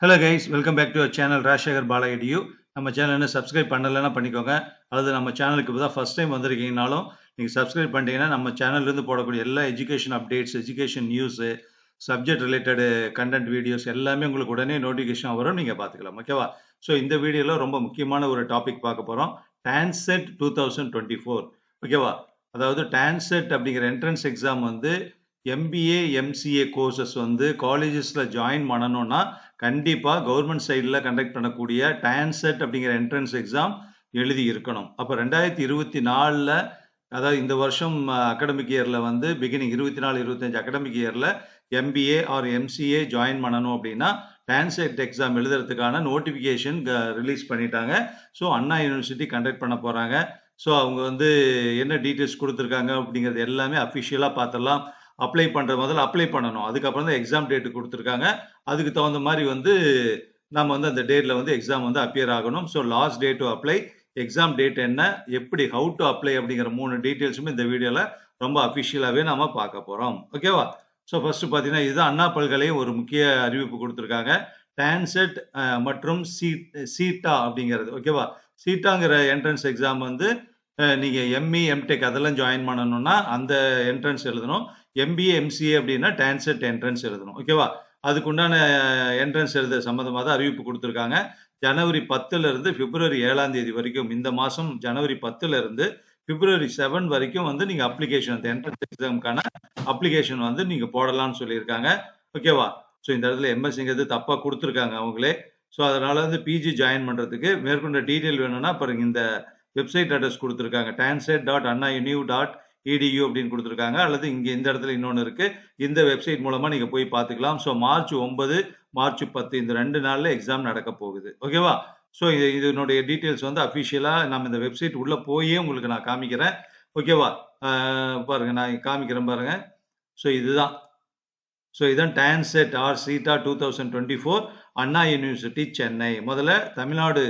Hello guys, welcome back to our channel Rashekar Bala Edu. நம்ம சேனலை subscribe பண்ணலைன்னா பண்ணிக்கோங்க. அல்லது நம்ம சேனலுக்கு இப்போ தான் ஃபர்ஸ்ட் டைம் வந்திருக்கீங்கனாலும் நீங்கள் சப்ஸ்கிரைப் பண்ணிட்டீங்கன்னா நம்ம சேனல்லேருந்து போடக்கூடிய எல்லா education updates, education news, subject related content videos எல்லாமே உங்களுக்கு உடனே நோட்டிஃபிகேஷன் வரும், நீங்கள் பார்த்துக்கலாம். ஓகேவா? ஸோ இந்த வீடியோவில் ரொம்ப முக்கியமான ஒரு டாபிக் பார்க்க போகிறோம். டான்செட் 2024. ஓகேவா? அதாவது டான்செட் அப்படிங்கிற என்ட்ரன்ஸ் எக்ஸாம் வந்து எம்பிஏ எம்சிஏ கோர்சஸ் வந்து காலேஜஸில் ஜாயின் பண்ணணும்னா கண்டிப்பாக கவர்மெண்ட் சைடில் கண்டக்ட் பண்ணக்கூடிய டான்செட் அப்படிங்கிற என்ட்ரன்ஸ் எக்ஸாம் எழுதி இருக்கணும். அப்போ 2024 அதாவது இந்த வருஷம் அகாடமிக் இயரில் வந்து பிகினிங் 24-25 அகாடமிக் இயரில் எம்பிஏ ஆர் எம்சிஏ ஜாயின் பண்ணணும் அப்படின்னா டான்செட் எக்ஸாம் எழுதுறதுக்கான நோட்டிஃபிகேஷன் ரிலீஸ் பண்ணிட்டாங்க. ஸோ அண்ணா யூனிவர்சிட்டி கண்டக்ட் பண்ண போகிறாங்க. ஸோ அவங்க வந்து என்ன டீட்டெயில்ஸ் கொடுத்துருக்காங்க அப்படிங்கிறது எல்லாமே அஃபிஷியலாக பார்த்துடலாம். முதல்ல அப்ளை பண்ணணும். அதுக்கப்புறம் தான் எக்ஸாம் டேட்டு கொடுத்துருக்காங்க. அதுக்கு தகுந்த மாதிரி வந்து நம்ம வந்து அந்த டேட்டில் வந்து எக்ஸாம் வந்து அப்பியர் ஆகணும். So last day to apply, exam date என்ன, எப்படி ஹவு டு அப்ளை அப்படிங்கிற 3 டீட்டெயில்ஸுமே இந்த வீடியோவில் ரொம்ப அஃபிஷியலாகவே நம்ம பார்க்க போகிறோம். ஓகேவா? ஸோ ஃபர்ஸ்ட் பார்த்தீங்கன்னா இதுதான் அண்ணா பல்கலையும் ஒரு முக்கிய அறிவிப்பு கொடுத்துருக்காங்க. டான்செட் மற்றும் சீட்டா அப்படிங்கிறது. ஓகேவா? சீட்டாங்கிற என்ட்ரன்ஸ் எக்ஸாம் வந்து நீங்கள் எம்இ எம்டெக் அதெல்லாம் ஜாயின் பண்ணணும்னா அந்த என்ட்ரன்ஸ் எழுதணும். எம்பிஏ எம்சிஏ அப்படின்னா டான்செட் என்ட்ரன்ஸ் எழுதணும். ஓகேவா? அதுக்குண்டான என்ட்ரன்ஸ் எழுத சம்மந்தமாக தான் அறிவிப்பு கொடுத்துருக்காங்க. ஜனவரி 10 பிப்ரவரி 7 வரைக்கும், இந்த மாதம் ஜனவரி 10 பிப்ரவரி 7 வரைக்கும் வந்து நீங்கள் அப்ளிகேஷன், அந்த என்ட்ரன்ஸ் எக்ஸாமுக்கான அப்ளிகேஷன் வந்து நீங்கள் போடலாம்னு சொல்லியிருக்காங்க. ஓகேவா? ஸோ இந்த இடத்துல எம்எஸ்சிங்கிறது தப்பாக கொடுத்துருக்காங்க அவங்களே. ஸோ அதனால் வந்து பிஜி ஜாயின் பண்ணுறதுக்கு மேற்கொண்ட டீட்டெயில் வேணும்னா அப்புறம் இந்த வெப்சைட் அட்ரஸ் கொடுத்துருக்காங்க, tancet.annau.edu அப்படின்னு கொடுத்துருக்காங்க. அல்லது இங்கே இந்த இடத்துல இன்னொன்று இருக்குது, இந்த வெப்சைட் மூலமாக நீங்கள் போய் பார்த்துக்கலாம். ஸோ மார்ச் 9, மார்ச் 10 இந்த 2 நாளில் எக்ஸாம் நடக்க போகுது. ஓகேவா? ஸோ இதனுடைய டீட்டெயில்ஸ் வந்து அஃபிஷியலாக நம்ம இந்த வெப்சைட் உள்ளே போயே உங்களுக்கு நான் காமிக்கிறேன். ஓகேவா? பாருங்க, நான் காமிக்கிறேன் பாருங்க. ஸோ இதுதான் TANCET or CEETA 2024 Anna University Chennai. முதல்ல தமிழ்நாடு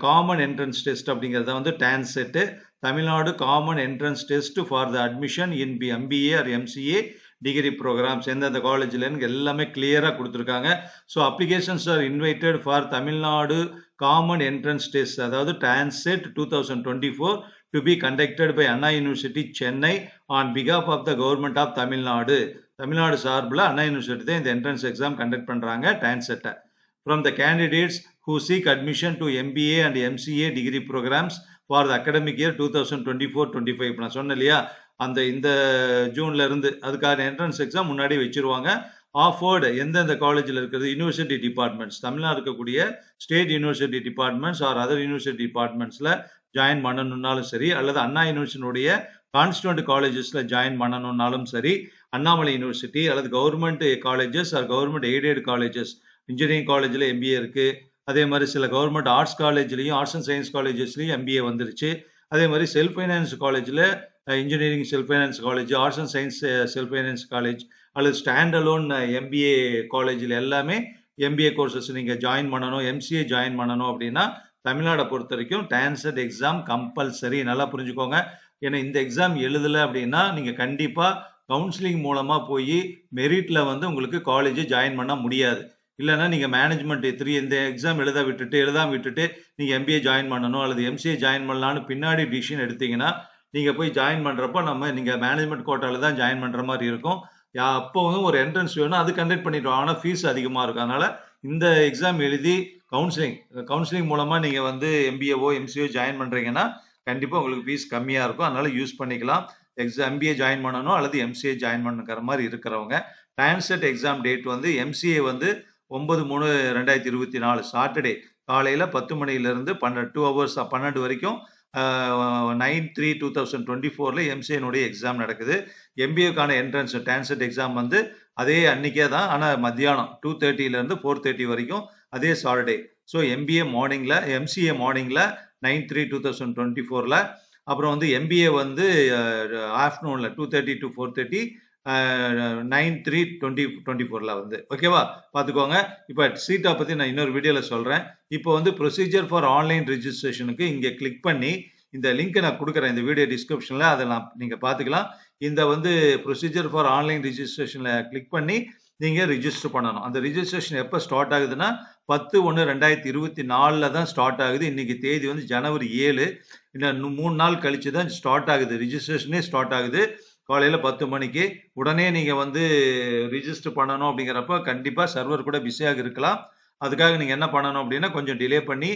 காமன் என்ட்ரன்ஸ் டெஸ்ட் அப்படிங்கிறத வந்து TANCET, Tamil Nadu common entrance test for the admission in MBA or MCA degree programmes எந்தெந்த காலேஜில்னு எல்லாமே கிளியராக கொடுத்துருக்காங்க. So applications are invited for Tamil Nadu common entrance test, அதாவது TANCET 2024 to be conducted by Anna University Chennai on பிகாஃப் of the government of Tamil Nadu. Tamil Nadu சார்பில் Anna university தான் இந்த என்ட்ரன்ஸ் எக்ஸாம் கண்டக்ட் பண்ணுறாங்க, டான்செட்டை. From the candidates who seek admission to MBA and MCA degree programs for the academic year 2024-25. நான் சொன்னேன் இல்லையா, இந்த ஜூன்ல இருந்து அதுக்கான என்ட்ரன்ஸ் எக்ஸாம் முன்னாடி வச்சிருவாங்க. ஆஃபர்டு எந்தெந்த காலேஜில் இருக்கிறது, யூனிவர்சிட்டி டிபார்ட்மெண்ட்ஸ், தமிழ்நாடு இருக்கக்கூடிய state university departments or other university டிபார்ட்மெண்ட்ஸில் ஜாயின் பண்ணணுன்னாலும் சரி, அல்லது அண்ணா யூனிவர்சிட்டியுடைய கான்ஸ்டியூண்ட் காலேஜஸில் ஜாயின் பண்ணணுன்னாலும் சரி, அண்ணாமலை யூனிவர்சிட்டி அல்லது government colleges or government aided colleges, engineering காலேஜில் எம்பிஏ இருக்குது. அதே மாதிரி சில கவர்மெண்ட் ஆர்ட்ஸ் காலேஜ்லேயும், ஆர்ட்ஸ் அண்ட் சயின்ஸ் காலேஜஸ்லையும் எம்பிஏ வந்துருச்சு. அதே மாதிரி செல்ஃப் ஃபைனான்ஸ் காலேஜில் engineering self finance college, arts and science self finance college அல்லது ஸ்டாண்ட் அலோன் எம்பிஏ காலேஜில் எல்லாமே எம்பிஏ கோர்சஸ் நீங்கள் ஜாயின் பண்ணணும், எம்சிஏ ஜாயின் பண்ணணும் அப்படின்னா தமிழ்நாடை பொறுத்த வரைக்கும் டான்செட் எக்ஸாம் கம்பல்சரி. நல்லா புரிஞ்சுக்கோங்க. ஏன்னா இந்த எக்ஸாம் எழுதலை அப்படின்னா நீங்கள் கண்டிப்பாக கவுன்சிலிங் மூலமாக போய் மெரிட்டில் வந்து உங்களுக்கு காலேஜ் ஜாயின் பண்ண முடியாது. இல்லைன்னா நீங்கள் மேனேஜ்மெண்ட் இந்த எக்ஸாம் எழுதாம விட்டுட்டு நீங்கள் எம்பிஏ ஜாயின் பண்ணணும் அல்லது எம்சிஏ ஜாயின் பண்ணலான்னு பின்னாடி டிசிஷன் எடுத்தீங்கன்னா நீங்கள் போய் ஜாயின் பண்ணுறப்போ நீங்கள் மேனேஜ்மெண்ட் கோட்டாவில் தான் ஜாயின் பண்ணுற மாதிரி இருக்கும். அப்போ வந்து ஒரு என்ட்ரன்ஸ் வேணும், அது கண்டக்ட் பண்ணிடுவோம். ஆனால் ஃபீஸ் அதிகமாக இருக்கும். அதனால் இந்த எக்ஸாம் எழுதி கவுன்சிலிங் மூலமாக நீங்கள் வந்து எம்பிஏவோ எம்சிஏ ஜாயின் பண்ணுறீங்கன்னா கண்டிப்பாக உங்களுக்கு ஃபீஸ் கம்மியாக இருக்கும். அதனால் யூஸ் பண்ணிக்கலாம். எம்பிஏ ஜாயின் பண்ணணும் அல்லது எம்சிஏ ஜாயின் பண்ணுற மாதிரி இருக்கிறவங்க. டான்செட் எக்ஸாம் டேட் வந்து எம்சிஏ வந்து 9/3/2024 சாட்டர்டே காலையில் 10 மணிலேருந்து 2 ஹவர்ஸ் 12 வரைக்கும் 9/3/2024 எம்சிஏனுடைய எக்ஸாம் நடக்குது. எம்பிஏக்கான என்ட்ரன்ஸ் டான்செட் எக்ஸாம் வந்து அதே அன்னைக்கே தான், ஆனால் மத்தியானம் 2:30 4:30 வரைக்கும் அதே சாட்டர்டே. ஸோ எம்பிஏ மார்னிங்கில், எம்சிஏ மார்னிங்கில் 9/3/2024, அப்புறம் வந்து எம்பிஏ வந்து ஆஃப்டர்நூனில் 2:30 to 4:30 9/3/2024 வந்து. ஓகேவா? பார்த்துக்கோங்க. இப்போ சீட்டா பற்றி நான் இன்னொரு வீடியோவில் சொல்கிறேன். இப்போ வந்து ப்ரொசீஜர் ஃபார் ஆன்லைன் ரிஜிஸ்ட்ரேஷனுக்கு இங்கே கிளிக் பண்ணி இந்த லிங்க்கை நான் கொடுக்குறேன் இந்த வீடியோ டிஸ்கிரிப்ஷனில், அதை நீங்கள் பார்த்துக்கலாம். இந்த வந்து ப்ரொசீஜர் ஃபார் ஆன்லைன் ரிஜிஸ்ட்ரேஷனில் கிளிக் பண்ணி நீங்க ரிஜிஸ்டர் பண்ணணும். அந்த ரிஜிஸ்ட்ரேஷன் எப்ப ஸ்டார்ட் ஆகுதுன்னா 10/1/2024 தான் ஸ்டார்ட் ஆகுது. இன்னைக்கு தேதி வந்து ஜனவரி 7. இன்னும் 3 நாள் கழிச்சு தான் ஸ்டார்ட் ஆகுது. ரிஜிஸ்ட்ரேஷனே ஸ்டார்ட் ஆகுது. காலையில 10 மணிக்கு. உடனே நீங்க வந்து ரிஜிஸ்டர் பண்ணணும் அப்படிங்கிறப்ப கண்டிப்பா சர்வர் கூட பிஸியாக இருக்கலாம். அதுக்காக நீங்க என்ன பண்ணணும் அப்படின்னா, கொஞ்சம் டிலே பண்ணி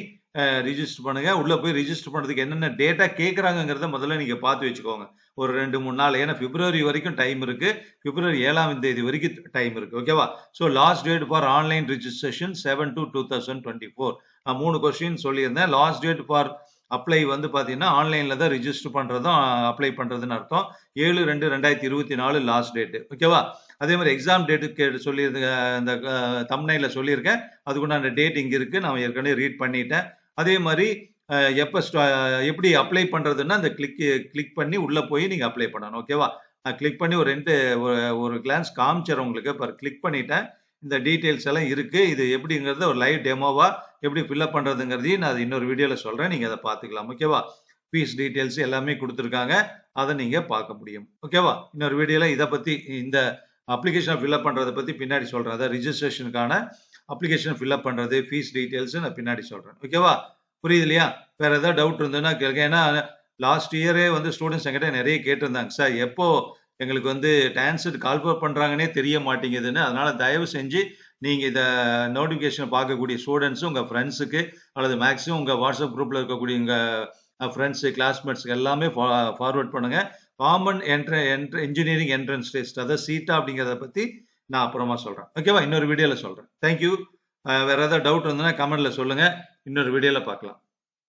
ரிஜிஸ்டர் பண்ணுங்க. உள்ள போய் ரிஜிஸ்டர் பண்றதுக்கு என்னென்ன டேட்டா கேட்கறாங்கங்கிறத முதல்ல நீங்க பார்த்து வச்சுக்கோங்க. ஒரு 2, 3 நாள். ஏன்னா பிப்ரவரி வரைக்கும் டைம் இருக்கு. பிப்ரவரி 7ஆம் தேதி வரைக்கும் டைம் இருக்கு. ஓகேவா? So last date for online registration 7/2/2024. நான் 3 கொஸ்டின் சொல்லியிருந்தேன். லாஸ்ட் டேட் ஃபார் அப்ளை வந்து பார்த்தீங்கன்னா, ஆன்லைன்ல தான் ரிஜிஸ்டர் பண்றதும் அப்ளை பண்றதுன்னு அர்த்தம். 7/2/2024 லாஸ்ட் டேட். ஓகேவா? அதே மாதிரி எக்ஸாம் டேட்டு சொல்லியிருந்த அந்த தம்ப்நெயில்ல சொல்லியிருக்கேன். அதுக்குண்டான டேட் இங்க இருக்கு. நான் ஏற்கனவே ரீட் பண்ணிட்டேன். அதே மாதிரி எப்படி அப்ளை பண்றதுன்னா, அந்த கிளிக் பண்ணி உள்ள போய் நீங்க அப்ளை பண்ணணும். ஓகேவா? நான் கிளிக் பண்ணி ஒரு கிளான்ஸ் காமிச்சறேன் உங்களுக்கு. கிளிக் பண்ணிட்டேன். இந்த டீடைல்ஸ் எல்லாம் இருக்கு. இது எப்படிங்கிறது ஒரு லைவ் டெமோவா எப்படி ஃபில் பண்றதுங்கிறதையும் நான் இன்னொரு வீடியோல சொல்றேன். நீங்க அத பார்த்துக்கலாம். ஓகேவா? ஃபீஸ் டீடைல்ஸ் எல்லாமே குடுத்துருக்காங்க. அத நீங்க பார்க்க முடியும். ஓகேவா? இன்னொரு வீடியோல இத பத்தி இந்த அப்ளிகேஷன் ஃபில் பண்றத பத்தி பின்னாடி சொல்றேன். அதாவது ரிஜிஸ்ட்ரேஷனுக்கான அப்ளிகேஷன் ஃபில் பண்றது, ஃபீஸ் டீடைல்ஸ் நான் பின்னாடி சொல்றேன். ஓகேவா? புரியுது இல்லையா? வேற ஏதாவது டவுட் இருந்ததுன்னா கேளுங்க. ஏன்னா லாஸ்ட் இயரே வந்து ஸ்டூடண்ட்ஸ் என்கிட்ட நிறைய கேட்டிருந்தாங்க. சார் எப்போ எங்களுக்கு வந்து டான்செட் கால்குலேட் பண்றாங்கன்னே தெரிய மாட்டேங்குதுன்னு. அதனால தயவு செஞ்சு நீங்க இத நோட்டிஃபிகேஷன் பார்க்கக்கூடிய ஸ்டூடண்ட்ஸ் உங்க ஃப்ரெண்ட்ஸுக்கு அல்லது மேக்ஸிமம் உங்க வாட்ஸ்அப் குரூப்ல இருக்கக்கூடிய உங்க ஃப்ரெண்ட்ஸ், கிளாஸ்மேட்ஸ்க்கு எல்லாமே ஃபார்வர்ட் பண்ணுங்க. காமன் இன்ஜினியரிங் என்ட்ரன்ஸ் டெஸ்ட் அதாவது சீட்டா அப்படிங்கிறத பத்தி நான் அப்புறமா சொல்றேன். ஓகேவா? இன்னொரு வீடியோல சொல்றேன். தேங்க்யூ. வேற ஏதாவது டவுட் இருந்ததுன்னா கமெண்ட்ல சொல்லுங்க. இன்னொரு வீடியோல பார்க்கலாம்.